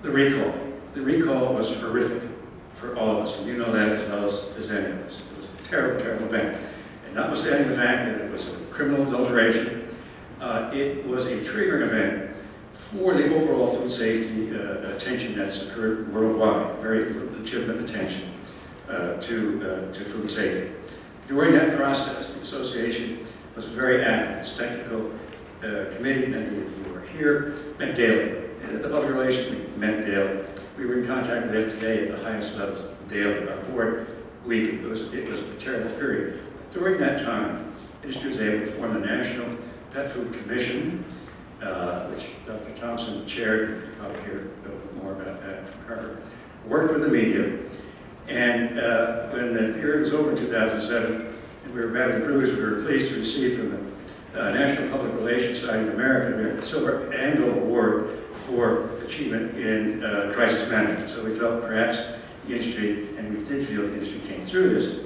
The recall. The recall was horrific for all of us, and you know that as well as any of us. It was a terrible, terrible event. And notwithstanding the fact that it was a criminal adulteration, it was a triggering event for the overall food safety attention that's occurred worldwide, very legitimate attention to food safety. During that process, the association was very active. Its technical committee, many of you are here, met daily. The public relations league met daily. We were in contact with FDA at the highest levels daily, our board weekly. It was a terrible period. During that time, industry was able to form the National Pet Food Commission, which Dr. Thompson chaired. You'll probably hear a little bit more about that from her. Worked with the media, and when the period was over in 2007, and we were rather bruised, we were pleased to receive from the National Public Relations Society of America their silver annual award for achievement in crisis management. So we felt perhaps the industry, and we did feel the industry came through this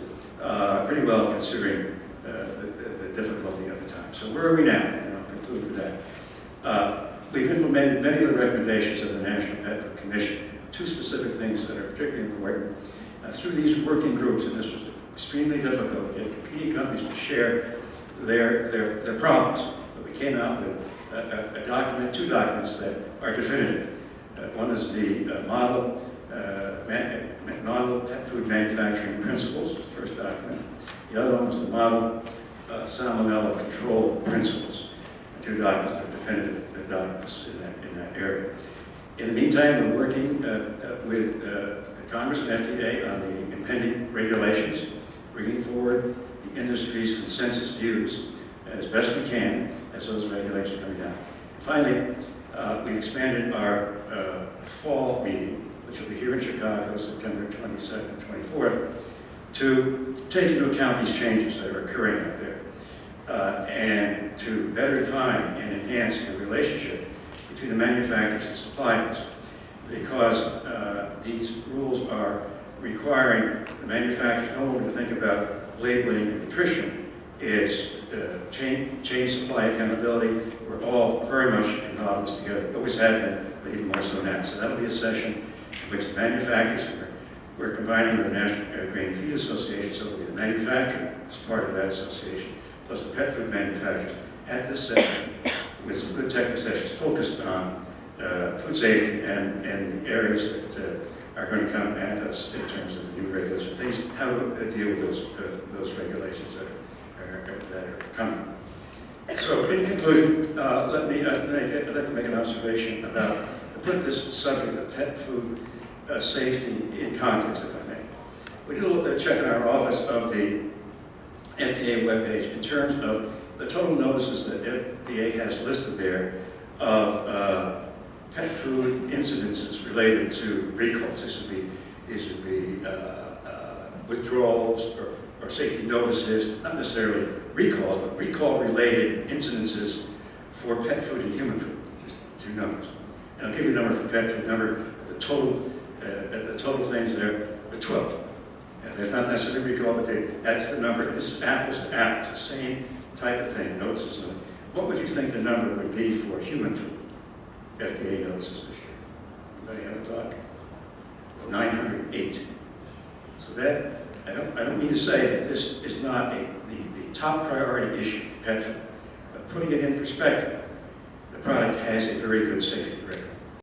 pretty well considering the difficulty of the time. So where are we now? And I'll conclude with that. We've implemented many of the recommendations of the National Pet Food Commission. Two specific things that are particularly important. Through these working groups, and this was extremely difficult to get competing companies to share their problems, but we came out with a document, two documents that are definitive. One is the model pet food manufacturing principles, the first document. The other one was the model salmonella control principles. Two documents that are definitive documents in that area. In the meantime, we're working with the Congress and FDA on the impending regulations, bringing forward the industry's consensus views as best we can as those regulations are coming down. Finally, we expanded our fall meeting, which will be here in Chicago, September 22nd and 24th, to take into account these changes that are occurring out there and to better define and enhance the relationship between the manufacturers and suppliers, because these rules are requiring the manufacturers no longer to think about labeling and nutrition. It's chain supply accountability. We're all very much involved in this together. We always have been, but even more so now. So that'll be a session in which the manufacturers, we're combining with the National Grain and Feed Association, so it'll be the manufacturer as part of that association, plus the pet food manufacturers at this session with some good technical sessions focused on food safety and the areas that are going to come at us in terms of the new regulations, things, how to deal with those regulations that are coming. So in conclusion, I'd like to make an observation about, to put this subject of pet food safety in context, if I may. We did a little check in our office of the FDA webpage in terms of the total notices that FDA has listed there of pet food incidences related to recalls. These would be withdrawals or safety notices, not necessarily recalls, but recall-related incidences for pet food and human food. Just two numbers. And I'll give you the number for pet food. The number of the total things there are 12. And they're not necessarily recall, but that's the number. This is apples to apples, the same type of thing. Notices. What would you think the number would be for human food? FDA notices this year. Anybody have a thought? 908. So that, I don't mean to say that this is not the top priority issue for pet food, but putting it in perspective, the product has a very good safety record.